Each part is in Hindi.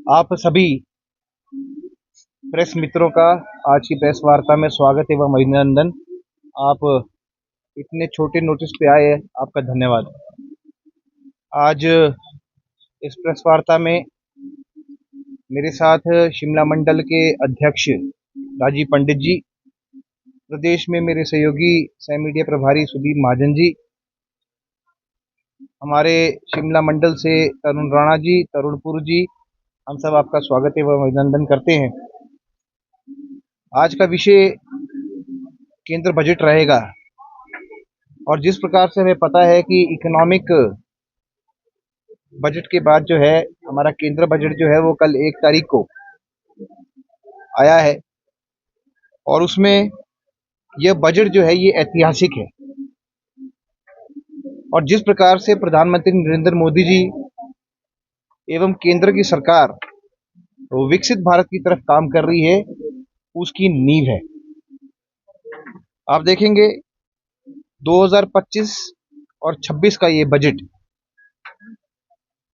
आप सभी प्रेस मित्रों का आज की प्रेस वार्ता में स्वागत एवं अभिनंदन। आप इतने छोटे नोटिस पे आए, आपका धन्यवाद। आज इस प्रेस वार्ता में मेरे साथ शिमला मंडल के अध्यक्ष राजीव पंडित जी, प्रदेश में मेरे सहयोगी सह मीडिया प्रभारी सुदीप महाजन जी, हमारे शिमला मंडल से तरुण राणा जी, तरुणपुर जी, हम सब आपका स्वागत एवं अभिनंदन करते हैं। आज का विषय केंद्र बजट रहेगा और जिस प्रकार से हमें पता है कि इकोनॉमिक बजट के बाद जो है हमारा केंद्र बजट जो है वो कल 1 तारीख को आया है और उसमें यह बजट जो है ये ऐतिहासिक है। और जिस प्रकार से प्रधानमंत्री नरेंद्र मोदी जी एवं केंद्र की सरकार विकसित भारत की तरफ काम कर रही है, उसकी नींव है। आप देखेंगे 2025 और 26 का ये बजट,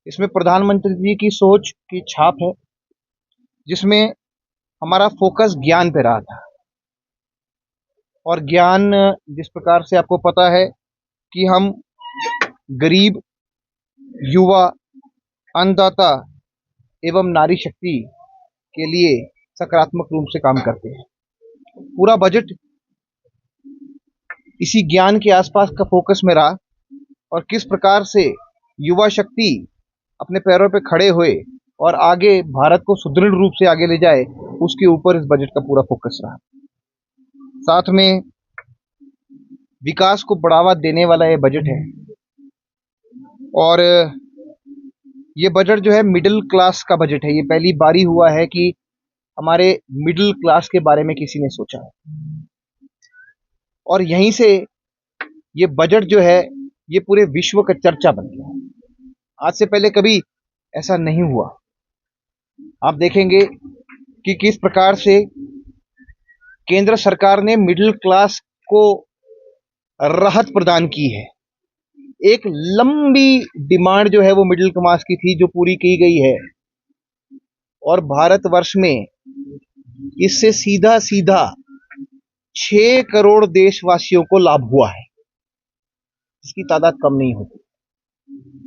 इसमें प्रधानमंत्री जी की सोच की छाप है, जिसमें हमारा फोकस ज्ञान पे रहा था। और ज्ञान जिस प्रकार से आपको पता है कि हम गरीब, युवा, अन्नदाता एवं नारी शक्ति के लिए सकारात्मक रूप से काम करते हैं। पूरा बजट इसी ज्ञान के आसपास का फोकस में रहा और किस प्रकार से युवा शक्ति अपने पैरों पे खड़े हुए और आगे भारत को सुदृढ़ रूप से आगे ले जाए, उसके ऊपर इस बजट का पूरा फोकस रहा। साथ में विकास को बढ़ावा देने वाला ये बजट है और ये बजट जो है मिडिल क्लास का बजट है। ये पहली बारी हुआ है कि हमारे मिडिल क्लास के बारे में किसी ने सोचा है और यहीं से ये बजट जो है ये पूरे विश्व का चर्चा बन गया। आज से पहले कभी ऐसा नहीं हुआ। आप देखेंगे कि किस प्रकार से केंद्र सरकार ने मिडिल क्लास को राहत प्रदान की है। एक लंबी डिमांड जो है वो मिडिल क्लास की थी, जो पूरी की गई है और भारतवर्ष में इससे सीधा सीधा 6 करोड़ देशवासियों को लाभ हुआ है, इसकी तादाद कम नहीं होती।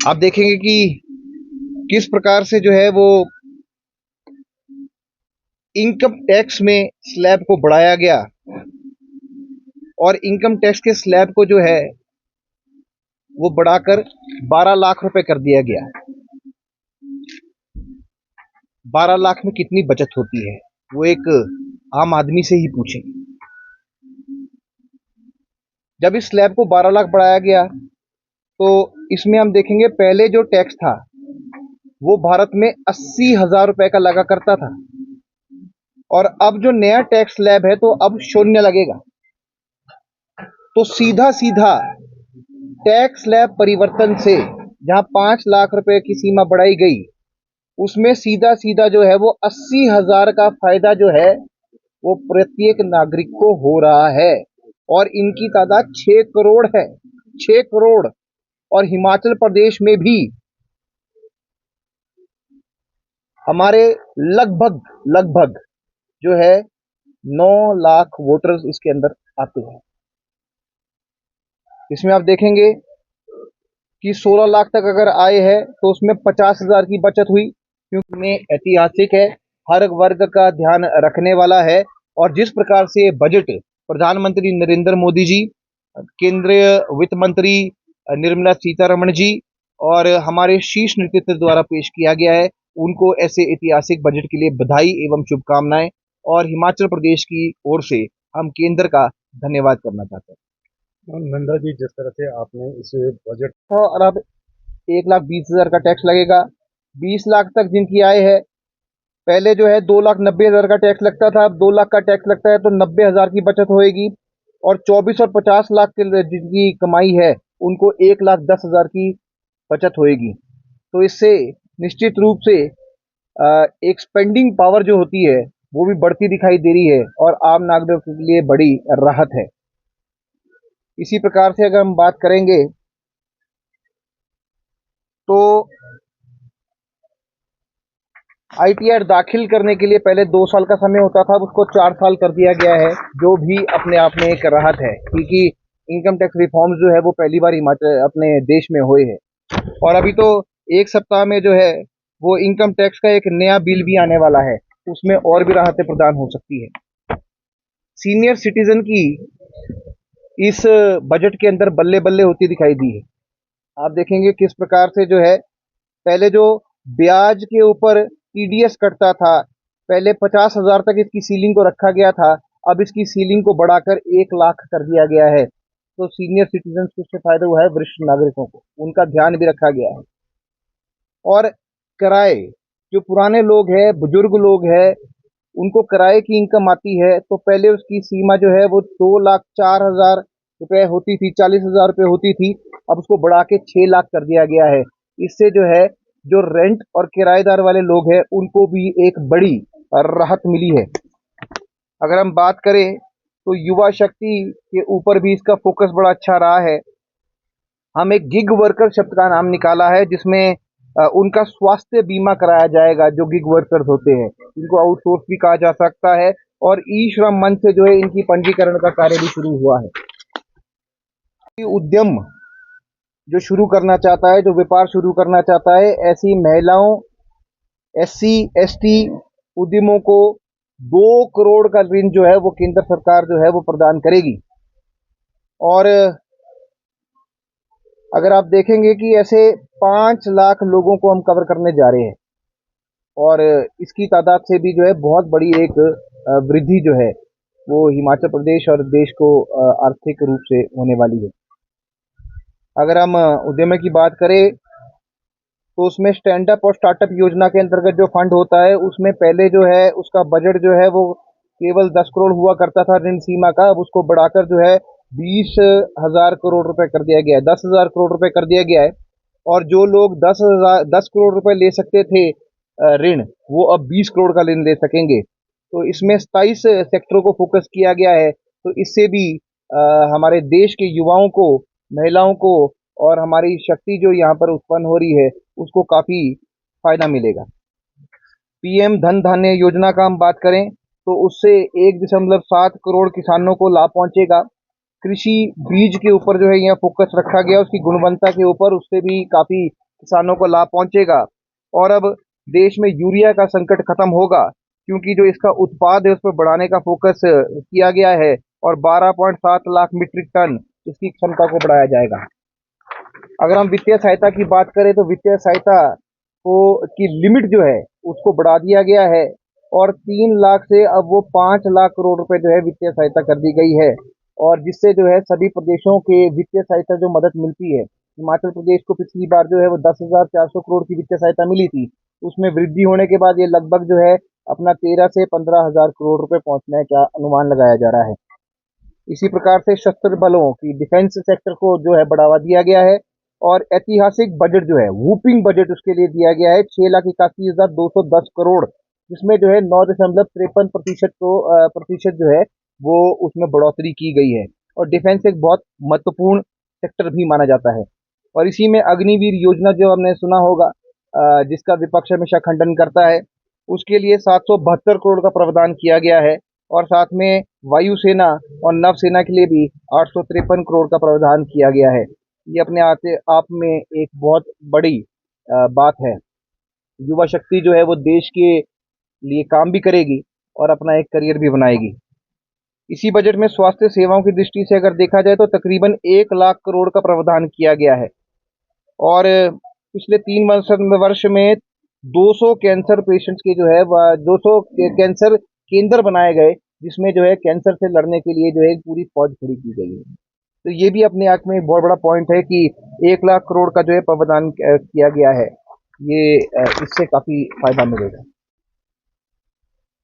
आप देखेंगे कि किस प्रकार से जो है वो इनकम टैक्स में स्लैब को बढ़ाया गया और इनकम टैक्स के स्लैब को जो है वो बढ़ाकर 12 लाख रुपए कर दिया गया। 12 लाख में कितनी बचत होती है वो एक आम आदमी से ही पूछें। जब इस स्लैब को 12 लाख बढ़ाया गया तो इसमें हम देखेंगे पहले जो टैक्स था वो भारत में 80,000 रुपए का लगा करता था और अब जो नया टैक्स स्लैब है तो अब शून्य लगेगा। तो सीधा सीधा टैक्स स्लैब परिवर्तन से जहां 5 लाख रुपए की सीमा बढ़ाई गई, उसमें सीधा सीधा जो है वो 80,000 का फायदा जो है वो प्रत्येक नागरिक को हो रहा है और इनकी तादाद 6 करोड़ है। 6 करोड़। और हिमाचल प्रदेश में भी हमारे लगभग लगभग जो है 9 लाख वोटर्स इसके अंदर आते हैं। इसमें आप देखेंगे कि 16 लाख तक अगर आए हैं तो उसमें 50,000 की बचत हुई, क्योंकि में ऐतिहासिक है, हर वर्ग का ध्यान रखने वाला है। और जिस प्रकार से बजट प्रधानमंत्री नरेंद्र मोदी जी, केंद्रीय वित्त मंत्री निर्मला सीतारमण जी और हमारे शीर्ष नेतृत्व द्वारा पेश किया गया है, उनको ऐसे ऐतिहासिक बजट के लिए बधाई एवं शुभकामनाएं। और हिमाचल प्रदेश की ओर से हम केंद्र का धन्यवाद करना चाहते हैं। नंदा जी, जिस तरह से आपने इस बजट और अब 1,20,000 का टैक्स लगेगा। 20 लाख तक जिनकी आय है, पहले जो है 2,90,000 का टैक्स लगता था, अब 2 लाख का टैक्स लगता है तो 90,000 की बचत होएगी। और 24 और 50 लाख के जिनकी कमाई है उनको 1,10,000 की बचत होएगी। तो इससे निश्चित रूप से एक स्पेंडिंग पावर जो होती है वो भी बढ़ती दिखाई दे रही है और आम नागरिकों के लिए बड़ी राहत है। इसी प्रकार से अगर हम बात करेंगे तो आईटीआर दाखिल करने के लिए पहले 2 साल का समय होता था, अब उसको 4 साल कर दिया गया है, जो भी अपने आप में एक राहत है, क्योंकि इनकम टैक्स रिफॉर्म्स जो है वो पहली बार हिमाचल अपने देश में हुए हैं। और अभी तो एक सप्ताह में जो है वो इनकम टैक्स का एक नया बिल भी आने वाला है, उसमें और भी राहतें प्रदान हो सकती है। सीनियर सिटीजन की इस बजट के अंदर बल्ले बल्ले होती दिखाई दी है। आप देखेंगे किस प्रकार से जो है, पहले जो ब्याज के ऊपर टीडीएस कटता था, पहले 50,000 तक इसकी सीलिंग को रखा गया था, अब इसकी सीलिंग को बढ़ाकर 1 लाख कर दिया गया है। तो सीनियर सिटीजन को इससे फायदा हुआ है, वरिष्ठ नागरिकों को उनका ध्यान भी रखा गया है। और किराए, जो पुराने लोग हैं, बुजुर्ग लोग हैं, उनको किराए की इनकम आती है, तो पहले उसकी सीमा जो है वो 2,04,000 रुपए होती थी, 40,000 रुपए होती थी, अब उसको बढ़ा के 6 लाख कर दिया गया है। इससे जो है, जो रेंट और किराएदार वाले लोग हैं उनको भी एक बड़ी राहत मिली है। अगर हम बात करें तो युवा शक्ति के ऊपर भी इसका फोकस बड़ा अच्छा रहा है। हम एक गिग वर्कर शब्द का नाम निकाला है, जिसमें उनका स्वास्थ्य बीमा कराया जाएगा, जो गिग वर्कर्स होते हैं इनको आउटसोर्स भी कहा जा सकता है। और ई श्रम मंच से जो है इनकी पंजीकरण का कार्य भी शुरू हुआ है। उद्यम जो शुरू करना चाहता है, जो व्यापार शुरू करना चाहता है, ऐसी महिलाओं, एससी एसटी उद्यमों को 2 करोड़ का ऋण जो है वो केंद्र सरकार जो है वो प्रदान करेगी। और अगर आप देखेंगे कि ऐसे 5 लाख लोगों को हम कवर करने जा रहे हैं, और इसकी तादाद से भी जो है बहुत बड़ी एक वृद्धि जो है वो हिमाचल प्रदेश और देश को आर्थिक रूप से होने वाली है। अगर हम उद्यम की बात करें तो उसमें स्टैंड अप और स्टार्टअप योजना के अंतर्गत जो फंड होता है, उसमें पहले जो है उसका बजट जो है वो केवल 10 करोड़ हुआ करता था ऋण सीमा का, अब उसको बढ़ाकर जो है 20,000 करोड़ रुपए कर दिया गया है, 10,000 करोड़ रुपए कर दिया गया है। और जो लोग 10 करोड़ रुपए ले सकते थे ऋण, वो अब 20 करोड़ का ऋण ले सकेंगे। तो इसमें 27 सेक्टरों को फोकस किया गया है, तो इससे भी हमारे देश के युवाओं को, महिलाओं को और हमारी शक्ति जो यहाँ पर उत्पन्न हो रही है उसको काफी फायदा मिलेगा। पीएम धन धान्य योजना का हम बात करें तो उससे 1.7 करोड़ किसानों को लाभ पहुंचेगा। कृषि बीज के ऊपर जो है यहाँ फोकस रखा गया, उसकी गुणवत्ता के ऊपर, उससे भी काफी किसानों को लाभ पहुंचेगा। और अब देश में यूरिया का संकट खत्म होगा, क्योंकि जो इसका उत्पाद है उस पर बढ़ाने का फोकस किया गया है, और 12.7 लाख मीट्रिक टन इसकी क्षमता को बढ़ाया जाएगा। अगर हम वित्तीय सहायता की बात करें तो वित्तीय सहायता को की लिमिट जो है उसको बढ़ा दिया गया है, और 3 लाख से अब वो 5 लाख करोड़ रुपए जो है वित्तीय सहायता कर दी गई है। और जिससे जो है सभी प्रदेशों के वित्तीय सहायता जो मदद मिलती है, हिमाचल प्रदेश को पिछली बार जो है वो 10,400 करोड़ की वित्तीय सहायता मिली थी, उसमें वृद्धि होने के बाद ये लगभग जो है अपना 13 से 15,000 करोड़ रुपए पहुंचने का अनुमान लगाया जा रहा है। इसी प्रकार से शस्त्र बलों की डिफेंस सेक्टर को जो है बढ़ावा दिया गया है, और ऐतिहासिक बजट जो है, वूपिंग बजट उसके लिए दिया गया है 6,81,210 करोड़, जिसमें जो है 9.53% प्रतिशत जो है वो उसमें बढ़ोतरी की गई है। और डिफेंस एक बहुत महत्वपूर्ण सेक्टर भी माना जाता है। और इसी में अग्निवीर योजना जो हमने सुना होगा, जिसका विपक्ष हमेशा खंडन करता है, उसके लिए 772 करोड़ का प्रावधान किया गया है। और साथ में वायुसेना और नवसेना के लिए भी 853 करोड़ का प्रावधान किया गया है। ये अपने आप में एक बहुत बड़ी बात है। युवा शक्ति जो है वो देश के लिए काम भी करेगी और अपना एक करियर भी बनाएगी। इसी बजट में स्वास्थ्य सेवाओं की दृष्टि से अगर देखा जाए तो तकरीबन 1 लाख करोड़ का प्रावधान किया गया है। और पिछले 3 वर्ष में 200 कैंसर पेशेंट्स के जो है 200 कैंसर केंद्र बनाए गए, जिसमें जो है कैंसर से लड़ने के लिए जो है एक पूरी फौज खड़ी की गई है। तो ये भी अपने आप में एक बहुत बड़ा पॉइंट है कि 1 लाख करोड़ का जो है प्रावधान किया गया है। ये इससे काफी फायदा मिलेगा।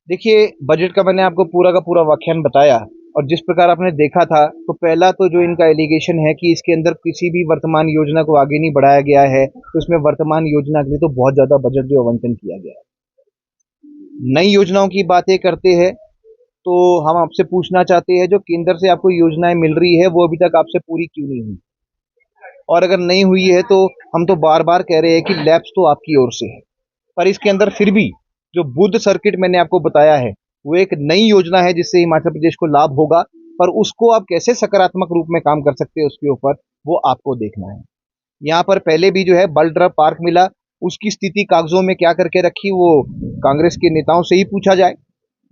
देखिए, बजट का मैंने आपको पूरा का पूरा व्याख्यान बताया, और जिस प्रकार आपने देखा था, तो पहला तो जो इनका एलिगेशन है कि इसके अंदर किसी भी वर्तमान योजना को आगे नहीं बढ़ाया गया है, तो इसमें वर्तमान योजना के लिए तो बहुत ज्यादा बजट जो आवंटन किया गया है। नई योजनाओं की बातें करते हैं तो हम आपसे पूछना चाहते हैं, जो केंद्र से आपको योजनाएं मिल रही है वो अभी तक आपसे पूरी क्यों नहीं हुई? और अगर नहीं हुई है तो हम तो बार बार कह रहे हैं कि लैप्स तो आपकी ओर से है, पर इसके अंदर फिर भी जो बुद्ध सर्किट मैंने आपको बताया है, वो एक नई योजना है जिससे हिमाचल प्रदेश को लाभ होगा, पर उसको आप कैसे सकारात्मक रूप में काम कर सकते हैं उसके ऊपर वो आपको देखना है। यहाँ पर पहले भी जो है बल ड्रॉप पार्क मिला, उसकी स्थिति कागजों में क्या करके रखी वो कांग्रेस के नेताओं से ही पूछा जाए।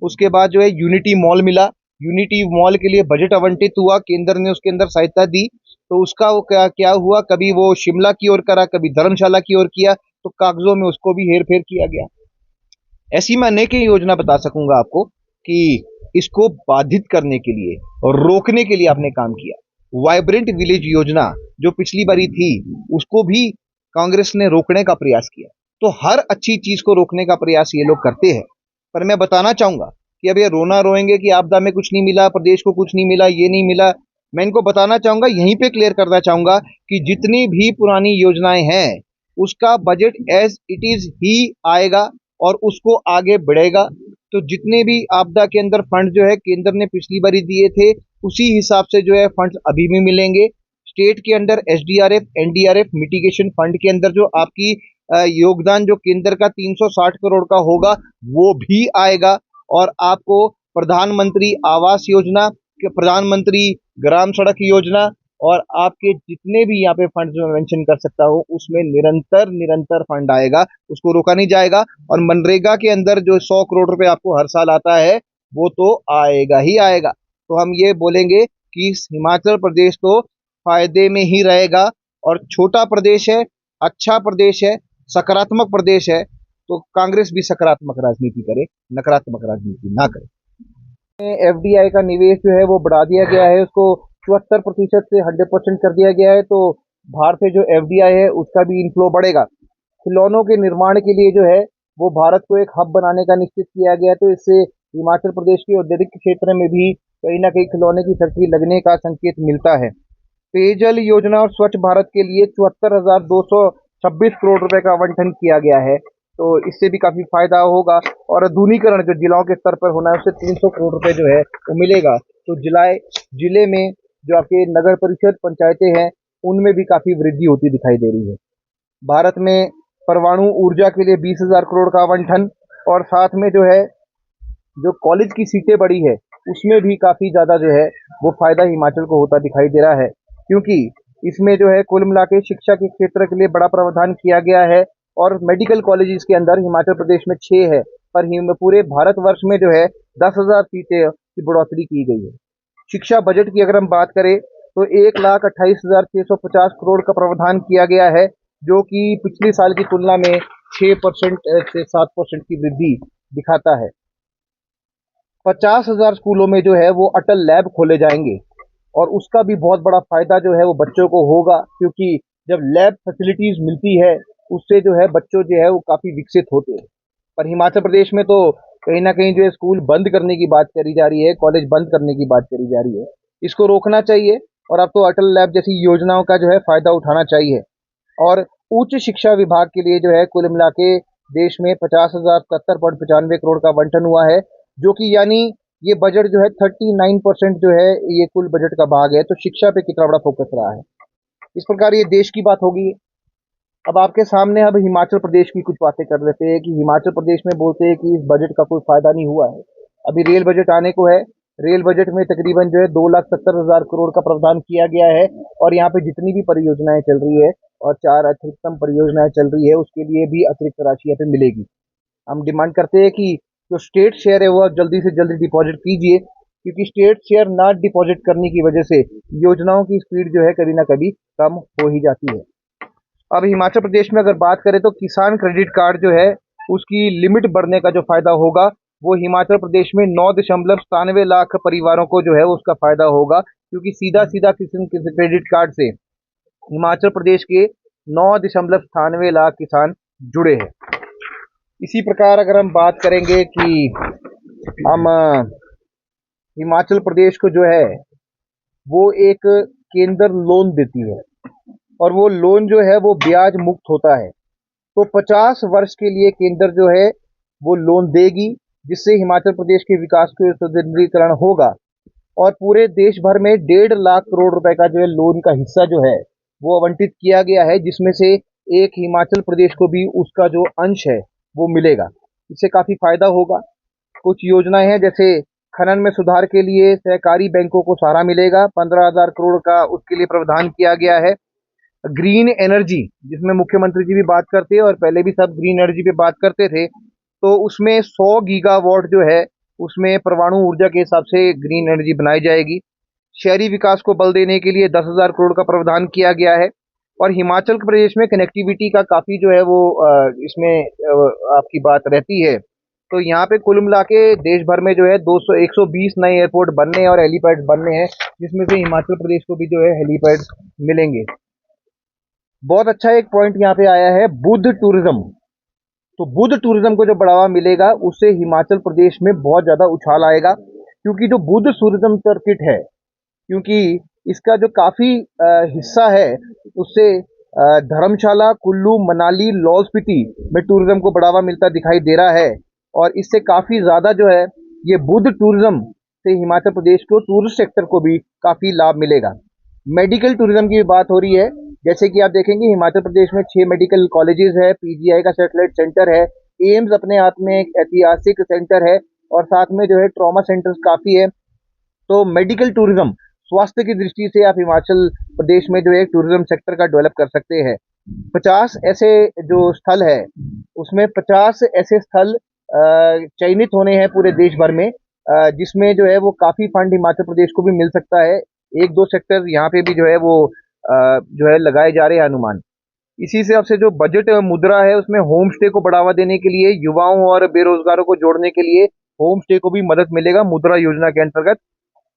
उसके बाद जो है यूनिटी मॉल मिला, यूनिटी मॉल के लिए बजट आवंटित हुआ, केंद्र ने उसके अंदर सहायता दी, तो उसका वो क्या क्या हुआ, कभी वो शिमला की ओर करा, कभी धर्मशाला की ओर किया, तो कागजों में उसको भी हेर फेर किया गया। ऐसी मैं अनेक योजना बता सकूंगा आपको कि इसको बाधित करने के लिए और रोकने के लिए आपने काम किया। वाइब्रेंट विलेज योजना जो पिछली बारी थी उसको भी कांग्रेस ने रोकने का प्रयास किया। तो हर अच्छी चीज को रोकने का प्रयास ये लोग करते हैं। पर मैं बताना चाहूंगा कि अब ये रोना रोएंगे कि आपदा में कुछ नहीं मिला, प्रदेश को कुछ नहीं मिला, ये नहीं मिला। मैं इनको बताना चाहूंगा, यहीं पे क्लियर करना चाहूंगा कि जितनी भी पुरानी योजनाएं हैं उसका बजट एज इट इज ही आएगा और उसको आगे बढ़ेगा। तो जितने भी आपदा के अंदर फंड जो है केंद्र ने पिछली बारी दिए थे उसी हिसाब से जो है फंड्स अभी भी मिलेंगे। स्टेट के अंदर एसडीआरएफ, एनडीआरएफ, मिटिगेशन फंड के अंदर जो आपकी योगदान जो केंद्र का 360 करोड़ का होगा वो भी आएगा। और आपको प्रधानमंत्री आवास योजना, प्रधानमंत्री ग्राम सड़क योजना और आपके जितने भी यहाँ पे फंड जो मैं मेंशन कर सकता हूँ उसमें निरंतर निरंतर फंड आएगा, उसको रोका नहीं जाएगा। और मनरेगा के अंदर जो 100 करोड़ रुपए आपको हर साल आता है वो तो आएगा ही आएगा। तो हम ये बोलेंगे कि हिमाचल प्रदेश तो फायदे में ही रहेगा और छोटा प्रदेश है, अच्छा प्रदेश है, सकारात्मक प्रदेश है। तो कांग्रेस भी सकारात्मक राजनीति करे, नकारात्मक राजनीति ना करे। एफडीआई का निवेश जो है वो बढ़ा दिया गया है, उसको 74% से 100% कर दिया गया है। तो बाहर से जो एफडीआई है उसका भी इनफ्लो बढ़ेगा। खिलौनों के निर्माण के लिए जो है वो भारत को एक हब बनाने का निश्चित किया गया है। तो इससे हिमाचल प्रदेश के औद्योगिक क्षेत्र में भी कहीं ना कहीं खिलौने की फैक्ट्री लगने का संकेत मिलता है। पेयजल योजना और स्वच्छ भारत के लिए 74,226 करोड़ रुपए का आवंटन किया गया है। तो इससे भी काफी फायदा होगा। और आधुनिकरण जो जिलों के स्तर पर होना है उससे 300 करोड़ रुपए जो है वो मिलेगा। तो जिले में जो आपके नगर परिषद पंचायतें हैं उनमें भी काफी वृद्धि होती दिखाई दे रही है। भारत में परमाणु ऊर्जा के लिए 20,000 करोड़ का आवंटन और साथ में जो है जो कॉलेज की सीटें बढ़ी है उसमें भी काफी ज्यादा जो है वो फायदा हिमाचल को होता दिखाई दे रहा है। क्योंकि इसमें जो है कुल मिला के शिक्षा के क्षेत्र के लिए बड़ा प्रावधान किया गया है। और मेडिकल कॉलेजेस के अंदर हिमाचल प्रदेश में 6 है, पर पूरे भारतवर्ष में जो है 10,000 सीटें की बढ़ोतरी की गई है। शिक्षा बजट की अगर हम बात करें तो 1,28,650 करोड़ का प्रावधान किया गया है, जो कि पिछले साल की तुलना में 6% से 7% की वृद्धि दिखाता है। 50,000 स्कूलों में जो है वो अटल लैब खोले जाएंगे और उसका भी बहुत बड़ा फायदा जो है वो बच्चों को होगा। क्योंकि जब लैब फैसिलिटीज मिलती है उससे जो है बच्चों जो है वो काफी विकसित होते हैं। पर हिमाचल प्रदेश में तो कहीं ना कहीं जो है स्कूल बंद करने की बात करी जा रही है, कॉलेज बंद करने की बात करी जा रही है। इसको रोकना चाहिए और अब तो अटल लैब जैसी योजनाओं का जो है फायदा उठाना चाहिए। और उच्च शिक्षा विभाग के लिए जो है कुल मिला के देश में 50,077.95 करोड़ का आवंटन हुआ है, जो कि यानी ये बजट जो है 39% जो है ये कुल बजट का भाग है। तो शिक्षा पे कितना बड़ा फोकस रहा है। इस प्रकार ये देश की बात होगी। अब आपके सामने अब हिमाचल प्रदेश की कुछ बातें कर लेते हैं कि हिमाचल प्रदेश में बोलते हैं कि इस बजट का कोई फायदा नहीं हुआ है। अभी रेल बजट आने को है, रेल बजट में तकरीबन जो है 2,70,000 करोड़ का प्रावधान किया गया है। और यहाँ पे जितनी भी परियोजनाएं चल रही है और 4 अतिरिक्तम परियोजनाएं चल रही है उसके लिए भी अतिरिक्त राशि यहाँ पे मिलेगी। हम डिमांड करते हैं कि जो स्टेट शेयर है वो आप जल्दी से जल्दी डिपॉजिट कीजिए, क्योंकि स्टेट शेयर ना डिपॉजिट करने की वजह से योजनाओं की स्पीड जो है कभी ना कभी कम हो ही जाती है। अब हिमाचल प्रदेश में अगर बात करें तो किसान क्रेडिट कार्ड जो है उसकी लिमिट बढ़ने का जो फायदा होगा वो हिमाचल प्रदेश में 9.97 लाख परिवारों को जो है उसका फायदा होगा। क्योंकि सीधा सीधा किसान क्रेडिट कार्ड से हिमाचल प्रदेश के 9.97 लाख किसान जुड़े हैं। इसी प्रकार अगर हम बात करेंगे कि हम हिमाचल प्रदेश को जो है वो एक केंद्र लोन देती है और वो लोन जो है वो ब्याज मुक्त होता है। तो 50 वर्ष के लिए केंद्र जो है वो लोन देगी, जिससे हिमाचल प्रदेश के विकास को सुदृढ़ीकरण होगा। और पूरे देश भर में 1.5 लाख करोड़ रुपए का जो है लोन का हिस्सा जो है वो आवंटित किया गया है, जिसमें से एक हिमाचल प्रदेश को भी उसका जो अंश है वो मिलेगा। इससे काफ़ी फायदा होगा। कुछ योजनाएं हैं, जैसे खनन में सुधार के लिए सहकारी बैंकों को सहारा मिलेगा, 15,000 करोड़ का उसके लिए प्रावधान किया गया है। ग्रीन एनर्जी, जिसमें मुख्यमंत्री जी भी बात करते हैं और पहले भी सब ग्रीन एनर्जी पे बात करते थे, तो उसमें 100 गीगावाट जो है उसमें परमाणु ऊर्जा के हिसाब से ग्रीन एनर्जी बनाई जाएगी। शहरी विकास को बल देने के लिए 10,000 करोड़ का प्रावधान किया गया है। और हिमाचल प्रदेश में कनेक्टिविटी का काफ़ी जो है वो इसमें आपकी बात रहती है। तो यहाँ पे कुल मिला के देश भर में जो है 120 नए एयरपोर्ट बनने और हेलीपैड बनने हैं, जिसमें से हिमाचल प्रदेश को भी जो है हेलीपैड मिलेंगे। बहुत अच्छा एक पॉइंट यहाँ पे आया है, बुद्ध टूरिज्म। तो बुद्ध टूरिज्म को जो बढ़ावा मिलेगा, उससे हिमाचल प्रदेश में बहुत ज़्यादा उछाल आएगा, क्योंकि जो बुद्ध टूरिज्म सर्किट है, क्योंकि इसका जो काफ़ी हिस्सा है, उससे धर्मशाला, कुल्लू, मनाली, लाहौल स्पीति में टूरिज्म को बढ़ावा मिलता दिखाई दे रहा है। और इससे काफ़ी ज़्यादा जो है ये बुद्ध टूरिज्म से हिमाचल प्रदेश को टूरिस्ट सेक्टर को भी काफ़ी लाभ मिलेगा। मेडिकल टूरिज्म की बात हो रही है, जैसे कि आप देखेंगे हिमाचल प्रदेश में 6 मेडिकल कॉलेजेस है, पीजीआई का सैटेलाइट सेंटर है, एम्स अपने हाथ में एक ऐतिहासिक सेंटर है, और साथ में जो है ट्रॉमा सेंटर्स काफ़ी है। तो मेडिकल टूरिज्म, स्वास्थ्य की दृष्टि से आप हिमाचल प्रदेश में जो है टूरिज्म सेक्टर का डेवलप कर सकते हैं। 50 ऐसे जो स्थल है, उसमें 50 ऐसे स्थल चयनित होने हैं पूरे देश भर में, जिसमें जो है वो काफ़ी फंड हिमाचल प्रदेश को भी मिल सकता है। एक दो सेक्टर यहाँ पे भी जो है वो जो है लगाए जा रहे हैं अनुमान। इसी से आपसे जो बजट मुद्रा है, उसमें होम स्टे को बढ़ावा देने के लिए, युवाओं और बेरोजगारों को जोड़ने के लिए होम स्टे को भी मदद मिलेगा मुद्रा योजना के अंतर्गत।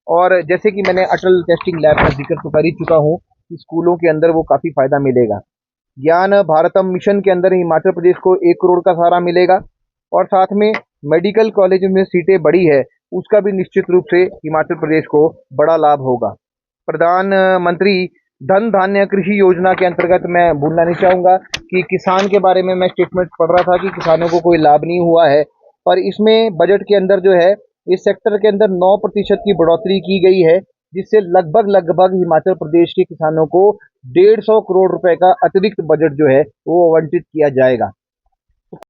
और जैसे कि मैंने अटल टेस्टिंग लैब का जिक्र तो कर ही चुका हूँ कि स्कूलों के अंदर वो काफ़ी फायदा मिलेगा। ज्ञान भारतम मिशन के अंदर हिमाचल प्रदेश को 1 करोड़ का सहारा मिलेगा। और साथ में मेडिकल कॉलेज में सीटें बढ़ी है, उसका भी निश्चित रूप से हिमाचल प्रदेश को बड़ा लाभ होगा। प्रधानमंत्री धन धान्य कृषि योजना के अंतर्गत मैं भूलना नहीं चाहूँगा कि किसान के बारे में मैं स्टेटमेंट पढ़ रहा था कि किसानों को कोई लाभ नहीं हुआ है, पर इसमें बजट के अंदर जो है इस सेक्टर के अंदर 9% की बढ़ोतरी की गई है, जिससे लगभग हिमाचल प्रदेश के किसानों को 150 करोड़ रुपए का अतिरिक्त बजट जो है वो आवंटित किया जाएगा।